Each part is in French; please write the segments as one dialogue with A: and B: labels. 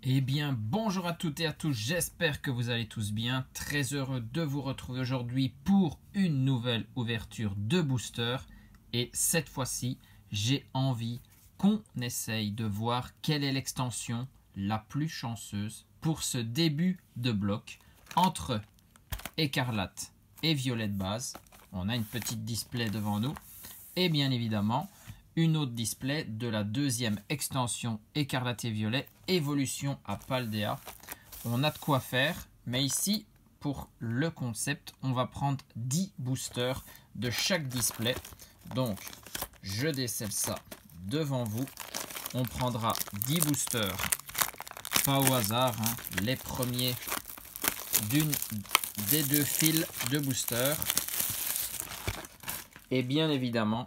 A: Eh bien, bonjour à toutes et à tous, j'espère que vous allez tous bien. Très heureux de vous retrouver aujourd'hui pour une nouvelle ouverture de booster. Et cette fois-ci, j'ai envie qu'on essaye de voir quelle est l'extension la plus chanceuse pour ce début de bloc entre écarlate et violet de base. On a une petite display devant nous. Et bien évidemment, une autre display de la deuxième extension écarlate et violet, évolution à Paldea. On a de quoi faire, mais ici, pour le concept, on va prendre 10 boosters de chaque display. Donc, je décèle ça devant vous. On prendra 10 boosters, pas au hasard, hein, les premiers d'une des deux files de boosters. Et bien évidemment,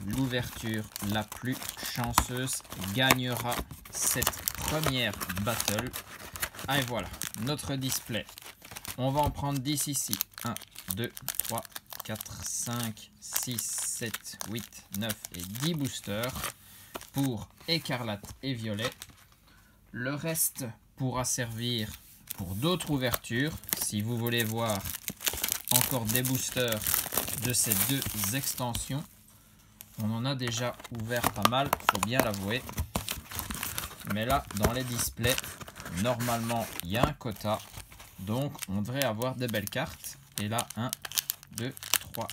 A: l'ouverture la plus chanceuse gagnera cette première battle. Et voilà, notre display. On va en prendre 10 ici. 1, 2, 3, 4, 5, 6, 7, 8, 9 et 10 boosters pour écarlate et violet. Le reste pourra servir pour d'autres ouvertures. Si vous voulez voir encore des boosters de ces deux extensions, on en a déjà ouvert pas mal, faut bien l'avouer. Mais là, dans les displays, normalement, il y a un quota. Donc, on devrait avoir des belles cartes. Et là, 1, 2, 3,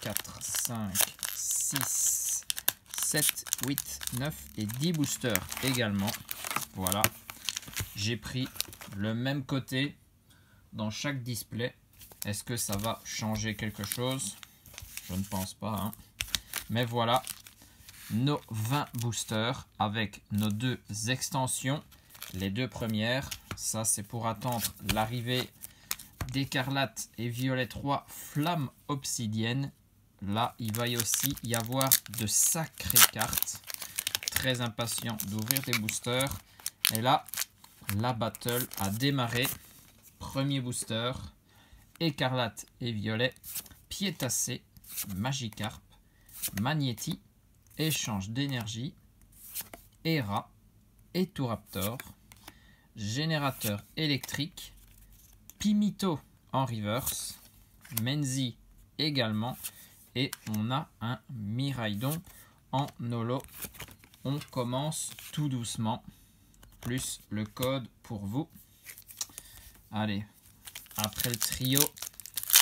A: 4, 5, 6, 7, 8, 9 et 10 boosters également. Voilà. J'ai pris le même côté dans chaque display. Est-ce que ça va changer quelque chose? Je ne pense pas, hein. Mais voilà, nos 20 boosters avec nos deux extensions. Les deux premières, ça c'est pour attendre l'arrivée d'écarlate et violet 3 flamme obsidienne. Là, il va aussi y avoir de sacrées cartes. Très impatient d'ouvrir des boosters. Et là, la battle a démarré. Premier booster, écarlate et violet, piétassé, Magikarp, Magnéti, échange d'énergie, Era, Eturaptor, générateur électrique, Pimito en reverse, Menzi également, et on a un Miraidon en holo. On commence tout doucement, plus le code pour vous. Allez, après le trio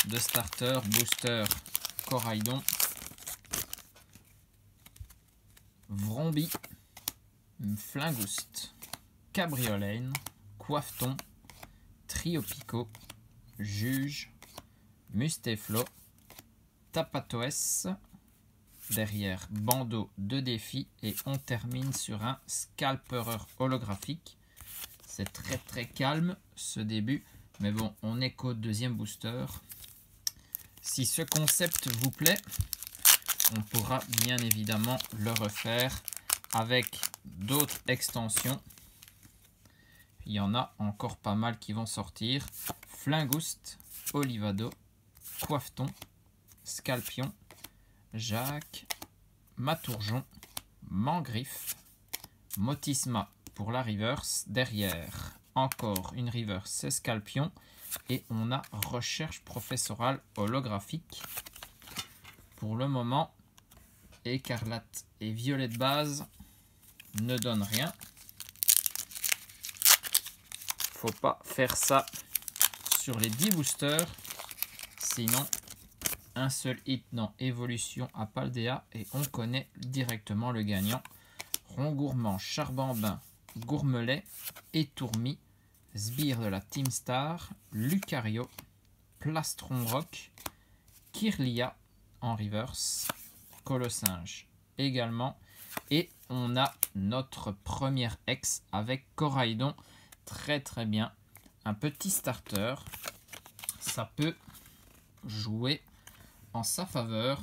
A: de starter, booster, Coraidon, Vrombi, Flingouste, Cabriolaine, Coiffeton, Triopico, Juge, Musteflo, Tapatoès, derrière bandeau de défi et on termine sur un scalpereur holographique. C'est très calme ce début, mais bon, on est qu'au deuxième booster. Si ce concept vous plaît, on pourra bien évidemment le refaire avec d'autres extensions. Il y en a encore pas mal qui vont sortir. Flingouste, Olivado, Coiffeton, Scalpion, Jacques, Matourjon, Mangriffe, Motisma pour la reverse. Derrière, encore une reverse, c'est Scalpion. Et on a recherche professorale holographique. Pour le moment, écarlate et violet de base ne donnent rien. Faut pas faire ça sur les 10 boosters. Sinon, un seul hit dans évolution à Paldea et on connaît directement le gagnant. Rongourmand, Charbambin, Gourmelet, Étourmi, Sbire de la Team Star, Lucario, Plastron Rock, Kirlia en reverse, Colossinge également. Et on a notre première ex avec Coraidon. Très bien. Un petit starter. Ça peut jouer en sa faveur.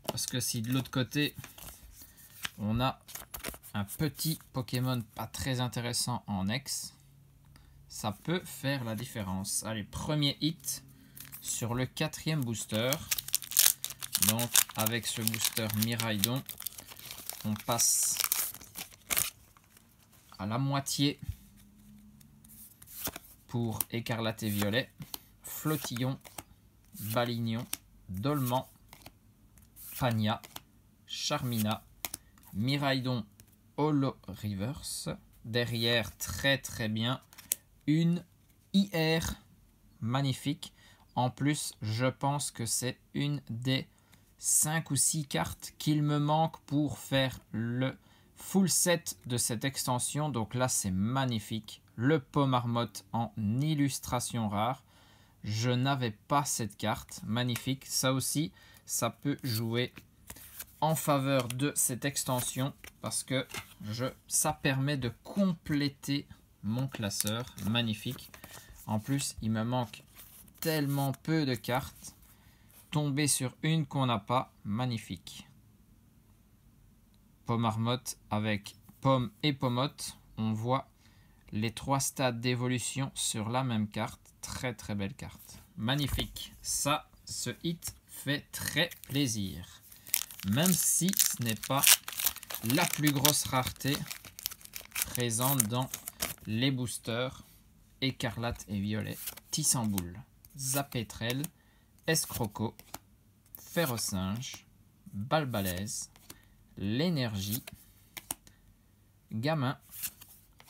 A: Parce que si de l'autre côté, on a un petit Pokémon pas très intéressant en ex, ça peut faire la différence. Allez, premier hit sur le 4e booster. Donc, avec ce booster Miraidon, on passe à la moitié pour Écarlate et Violet, Flottillon, Balignon, Dolman, Pania, Charmina, Miraidon, Holo Reverse. Derrière, très très bien, une IR magnifique. En plus, je pense que c'est une des 5 ou 6 cartes qu'il me manque pour faire le full set de cette extension. Donc là, c'est magnifique. Le Pomarmotte en illustration rare. Je n'avais pas cette carte. Magnifique. Ça aussi, ça peut jouer en faveur de cette extension parce que ça permet de compléter mon classeur. Magnifique. En plus, il me manque tellement peu de cartes. Tomber sur une qu'on n'a pas, magnifique. Pomarmotte avec Pomme et Pomotte. On voit les 3 stades d'évolution sur la même carte. Très très belle carte. Magnifique. Ça, ce hit fait très plaisir. Même si ce n'est pas la plus grosse rareté présente dans les boosters Écarlate et Violet. Tissamboule, Zapétrel, Escroco, Ferrosinge, Balbalaise, l'énergie, Gamin,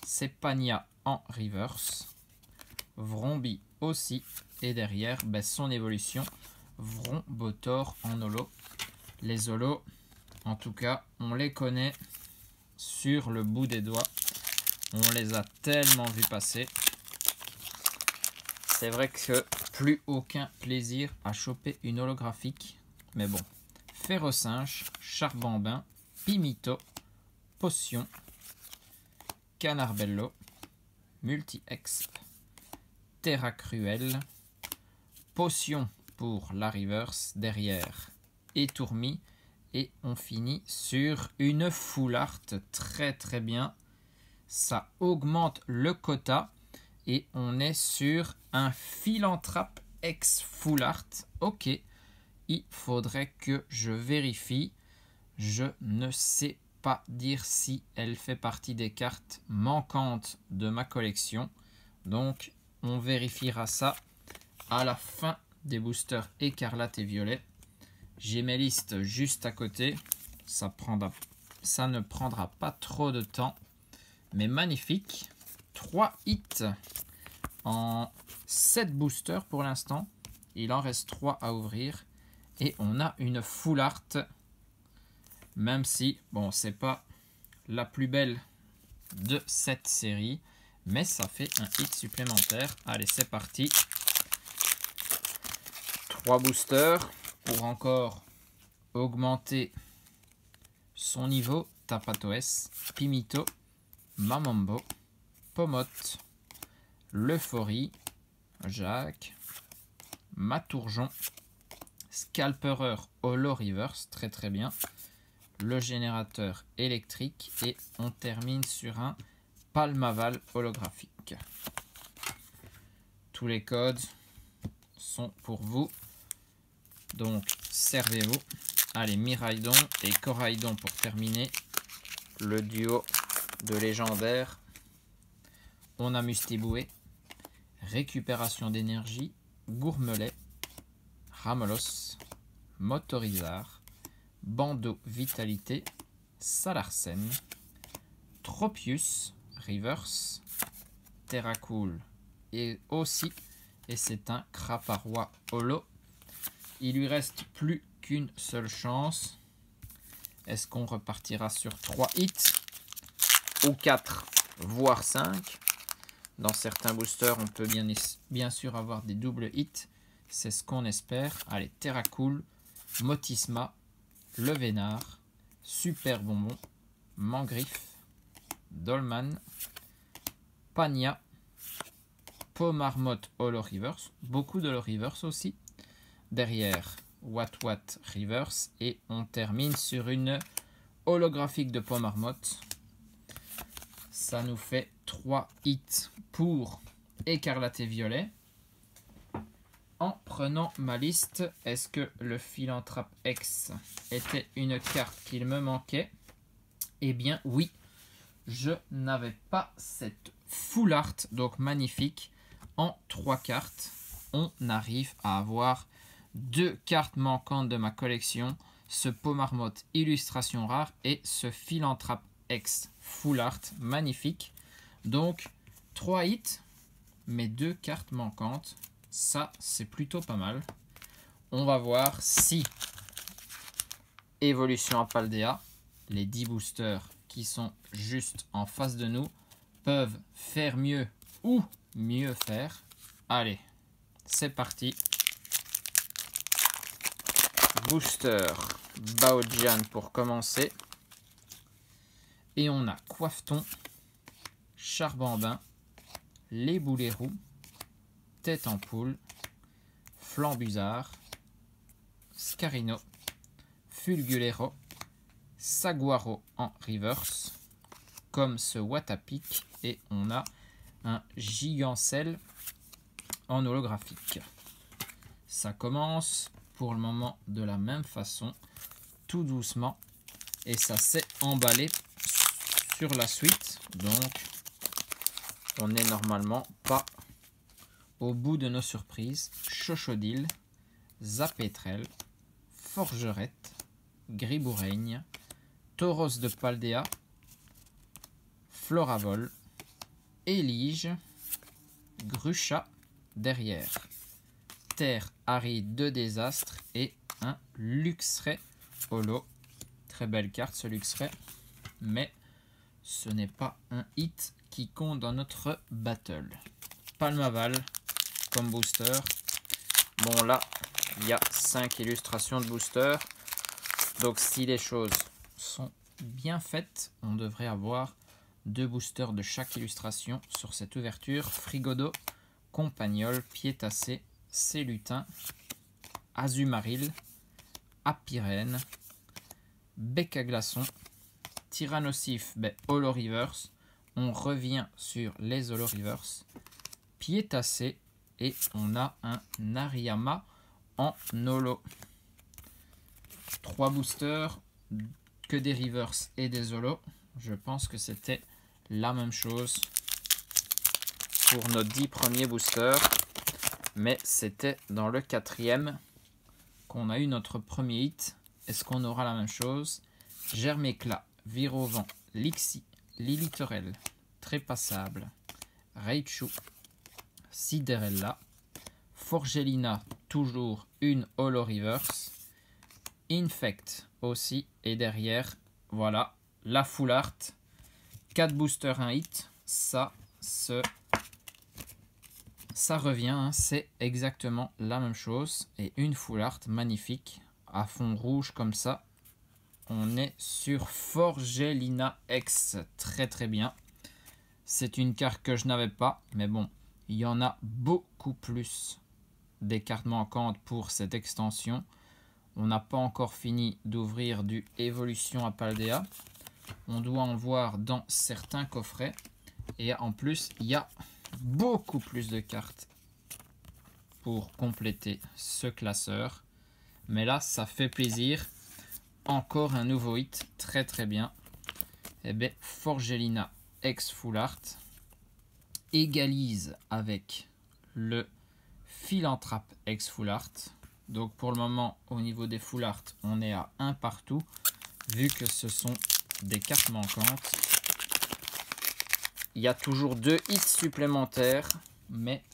A: Sepania en reverse, Vrombi aussi, et derrière son évolution, Vrombotor en holo. Les holos, en tout cas, on les connaît sur le bout des doigts. On les a tellement vus passer. C'est vrai que plus aucun plaisir à choper une holographique. Mais bon. Ferrosinge, Charbambin, Pimito, Potion, Canarbello, Multi-Exp, Terra Cruel, Potion pour la reverse derrière et Tourmi. Et on finit sur une full art très très bien. Ça augmente le quota. Et on est sur un Philanthrape ex full art. Ok, il faudrait que je vérifie. Je ne sais pas dire si elle fait partie des cartes manquantes de ma collection. Donc, on vérifiera ça à la fin des boosters Écarlate et Violet. J'ai mes listes juste à côté. Ça ne prendra pas trop de temps. Mais magnifique. 3 hits en 7 boosters pour l'instant. Il en reste 3 à ouvrir. Et on a une full art. Même si, bon, c'est pas la plus belle de cette série. Mais ça fait un hit supplémentaire. Allez, c'est parti. 3 boosters pour encore augmenter son niveau. Tapatoes, Pimito, Mamambo, Pomotte, l'Euphorie, Jacques, Matourjon, Scalperer Holo Reverse, très très bien, le générateur électrique et on termine sur un Palmaval holographique. Tous les codes sont pour vous, donc servez-vous. Allez, Miraidon et Coraidon pour terminer le duo de légendaires. On a Mustiboué, Récupération d'énergie, Gourmelet, Ramelos, Motorizar, Bandeau Vitalité, Salarsen, Tropius, Reverse, Terracool et aussi, et c'est un Craparois Holo. Il lui reste plus qu'une seule chance. Est-ce qu'on repartira sur 3 hits ou 4, voire 5? Dans certains boosters, on peut bien sûr avoir des doubles hits. C'est ce qu'on espère. Allez, Terracool, Motisma, Le Vénard, Super Bonbon, Mangriffe, Dolman, Pania, Pomarmotte Holo Reverse. Beaucoup d'Holo Reverse aussi. Derrière, What Reverse. Et on termine sur une holographique de Pomarmotte. Ça nous fait 3 hits pour Écarlate et Violet. En prenant ma liste, est-ce que le Philanthrape X était une carte qu'il me manquait? Eh bien oui, je n'avais pas cette full art, donc magnifique, en 3 cartes, on arrive à avoir 2 cartes manquantes de ma collection, ce Pomarmotte illustration rare et ce Philanthrape X Full Art magnifique. Donc 3 hits, mais 2 cartes manquantes, ça c'est plutôt pas mal. On va voir si Évolution Apaldea, les 10 boosters qui sont juste en face de nous, peuvent faire mieux ou mieux faire. Allez, c'est parti. Booster Baojian pour commencer. Et on a Coiffeton, Charbambin, Les Boulets Roux, Tête en Poule, Flambusard, Scarino, Fulgulero, Saguaro en reverse, comme ce Watapic, et on a un Gigancel en holographique. Ça commence pour le moment de la même façon, tout doucement, et ça s'est emballé sur la suite, donc on n'est normalement pas au bout de nos surprises. Chochodile, Zapétrel, Forgerette, Griboureigne, Tauros de Paldea, Floravol, Élige, Grucha derrière, Terre aride de désastre et un Luxray holo. Très belle carte ce Luxray, mais ce n'est pas un hit qui compte dans notre battle. Palmaval comme booster. Bon là, il y a 5 illustrations de booster. Donc si les choses sont bien faites, on devrait avoir 2 boosters de chaque illustration sur cette ouverture. Frigodo, Compagnol, Piétassé, Célutin, Azumaril, Apirène, Bec à glaçon, Tyrannosif, Holo Reverse. On revient sur les Holo Reverse. Piétassé et on a un Nariyama en holo. 3 boosters, que des reverse et des holo. Je pense que c'était la même chose pour nos 10 premiers boosters, mais c'était dans le 4e qu'on a eu notre premier hit. Est-ce qu'on aura la même chose? Germéclat, Virovent, Lixi, Lilitorel, Trépassable, Raichu, Siderella, Forgelina, toujours une holo reverse, Infect aussi, et derrière, voilà, la Full Art, 4 boosters, 1 hit, ça revient, hein, c'est exactement la même chose, et une Full Art magnifique, à fond rouge comme ça. On est sur Forgelina X, très très bien. C'est une carte que je n'avais pas, mais bon, il y en a beaucoup plus des cartes manquantes pour cette extension. On n'a pas encore fini d'ouvrir du Évolution Apaldea. On doit en voir dans certains coffrets. Et en plus, il y a beaucoup plus de cartes pour compléter ce classeur. Mais là, ça fait plaisir. Encore un nouveau hit, très très bien. Eh bien, Forgelina X Full Art égalise avec le Philanthrape X Full Art. Donc pour le moment, au niveau des Full Art, on est à 1 partout, vu que ce sont des cartes manquantes. Il y a toujours 2 hits supplémentaires, mais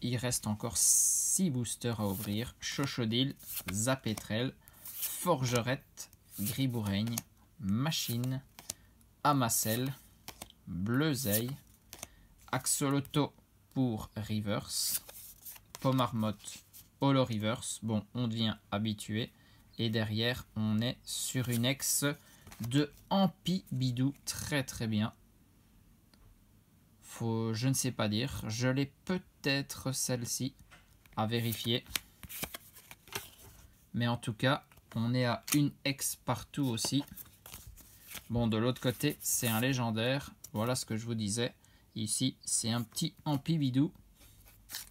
A: il reste encore 6 boosters à ouvrir. Chochodile, Zapétrel, Forgerette, Griboureigne, Machine, Amacel, Bleuzeil, Axolotl pour Reverse, Pomarmotte, Holo Reverse. Bon, on devient habitué. Et derrière, on est sur une ex de Ampibidou. Très très bien. Je ne sais pas dire. Je l'ai peut-être celle-ci à vérifier. Mais en tout cas, on est à une ex partout aussi. Bon, de l'autre côté, c'est un légendaire. Voilà ce que je vous disais. Ici, c'est un petit Ampibidou.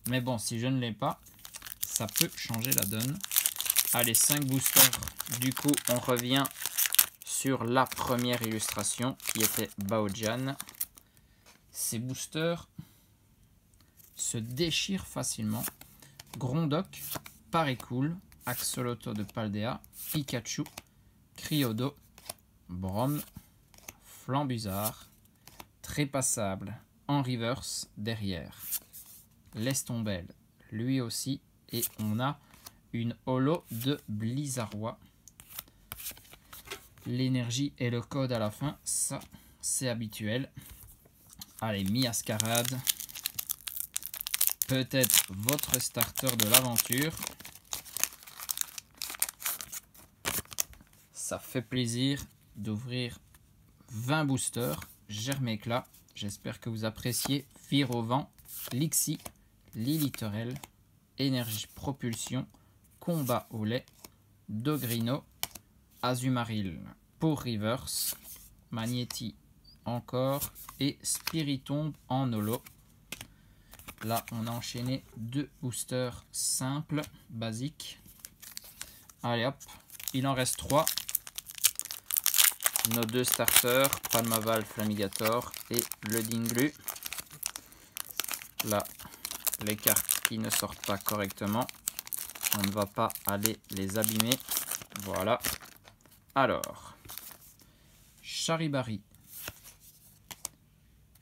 A: Mais bon, si je ne l'ai pas, ça peut changer la donne. Allez, 5 boosters. Du coup, on revient sur la première illustration qui était Baojian. Ces boosters se déchire facilement. Grondock, Parécool, Axolotl de Paldea, Pikachu, Cryodo, Brom, Flambuzard, Trépassable en reverse derrière. Lestombelle, lui aussi. Et on a une holo de Blizzardois. L'énergie et le code à la fin, ça c'est habituel. Allez, Miascarade. Peut-être votre starter de l'aventure. Ça fait plaisir d'ouvrir 20 boosters. Germécla. J'espère que vous appréciez. Virovent, Lixie, Liliterel, Énergie Propulsion, Combat au lait, Dogrino, Azumarill pour Reverse, Magnéti encore et Spiritomb en holo. Là, on a enchaîné 2 boosters simples, basiques. Allez hop, il en reste 3. Nos 2 starters, Palmaval, Flamigator et le Dinglu. Là, les cartes qui ne sortent pas correctement. On ne va pas aller les abîmer. Voilà. Alors, Charibari,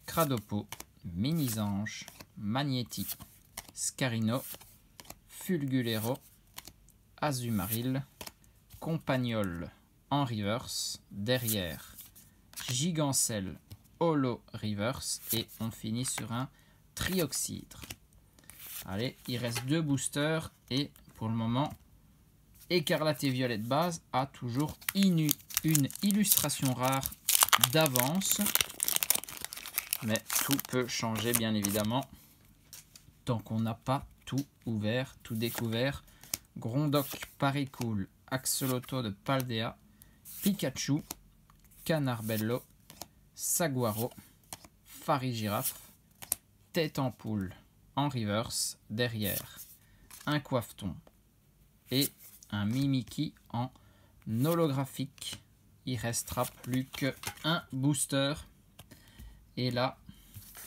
A: Cradopo, Minizange, Magnéti, Scarino, Fulgulero, Azumarill, Compagnol en reverse, derrière Gigancelle, Holo reverse et on finit sur un Trioxydre. Allez, il reste 2 boosters et pour le moment, Écarlate et Violette base a toujours une illustration rare d'avance. Mais tout peut changer bien évidemment tant qu'on n'a pas tout ouvert, tout découvert. Grondock, Parécool, Axolotl de Paldea, Pikachu, Canarbello, Saguaro, Farigiraffe, Tête en poule en reverse derrière, un Coiffeton et un Mimikyu en holographique. Il restera plus qu'un booster et là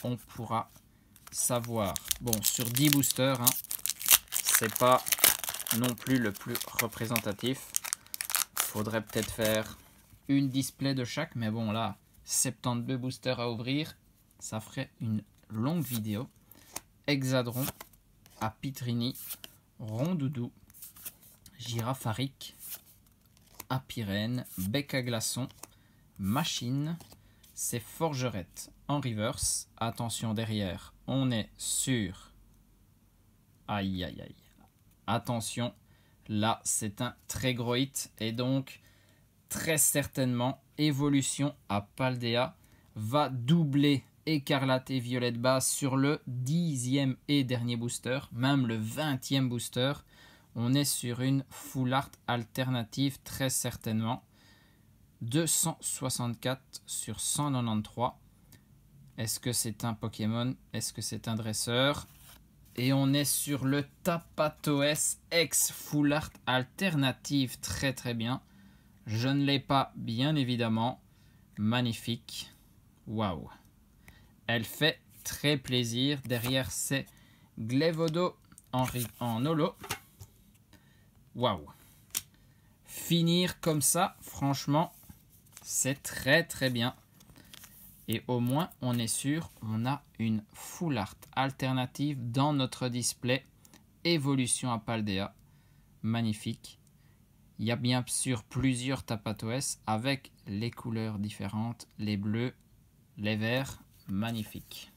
A: on pourra savoir. Bon, sur 10 boosters, hein, c'est pas non plus le plus représentatif. Faudrait peut-être faire une display de chaque, mais bon là 72 boosters à ouvrir, ça ferait une longue vidéo. Hexadron, Apitrini, Rondoudou, Girafarik, Apirène, Bec à glaçon, Machine, c'est Forgerette en reverse. Attention derrière, on est sur... Aïe aïe aïe. Attention, là c'est un très gros hit et donc très certainement Évolution à Paldea va doubler Écarlate et Violette base sur le 10e et dernier booster, même le 20e booster. On est sur une full art alternative très certainement. 264 sur 193. Est-ce que c'est un Pokémon? Est-ce que c'est un dresseur? Et on est sur le Tapatoes X full art alternative. Très très bien. Je ne l'ai pas bien évidemment. Magnifique. Waouh. Elle fait très plaisir. Derrière c'est Glevodo en holo. Waouh. Finir comme ça, franchement, c'est très très bien. Et au moins, on est sûr, on a une full art alternative dans notre display. Évolution à Paldea. Magnifique. Il y a bien sûr plusieurs Tapatoes avec les couleurs différentes. Les bleus, les verts. Magnifique.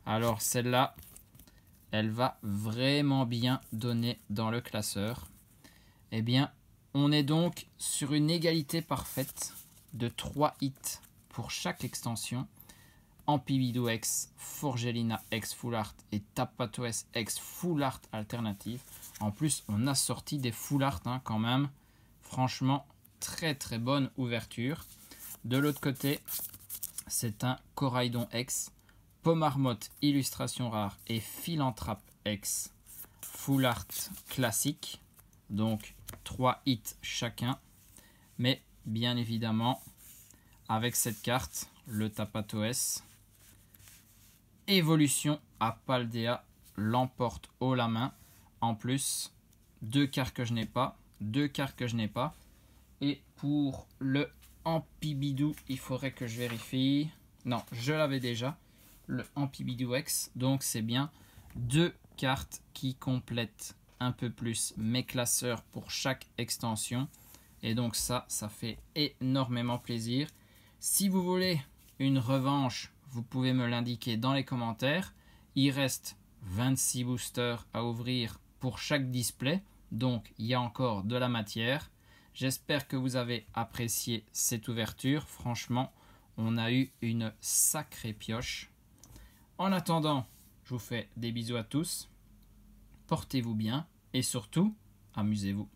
A: Alors celle-là, elle va vraiment bien donner dans le classeur. Eh bien, on est donc sur une égalité parfaite de 3 hits pour chaque extension. Amphibidou X, Forgelina X Full Art et Tapatoes X Full Art alternative. En plus, on a sorti des Full Art hein, quand même. Franchement, très très bonne ouverture. De l'autre côté, c'est un Coraidon X, Pomarmotte illustration rare et Philanthrape X Full Art classique. Donc 3 hits chacun. Mais bien évidemment, avec cette carte, le Tapatoes Évolution Apaldea l'emporte haut la main. En plus, 2 cartes que je n'ai pas. 2 cartes que je n'ai pas. Et pour le Ampibidou, il faudrait que je vérifie. Non, je l'avais déjà. Le Ampibidou X. Donc c'est bien 2 cartes qui complètent un peu plus mes classeurs pour chaque extension. Et donc ça fait énormément plaisir. Si vous voulez une revanche, vous pouvez me l'indiquer dans les commentaires. Il reste 26 boosters à ouvrir pour chaque display. Donc il y a encore de la matière. J'espère que vous avez apprécié cette ouverture. Franchement, on a eu une sacrée pioche. En attendant, je vous fais des bisous à tous. Portez-vous bien et surtout, amusez-vous.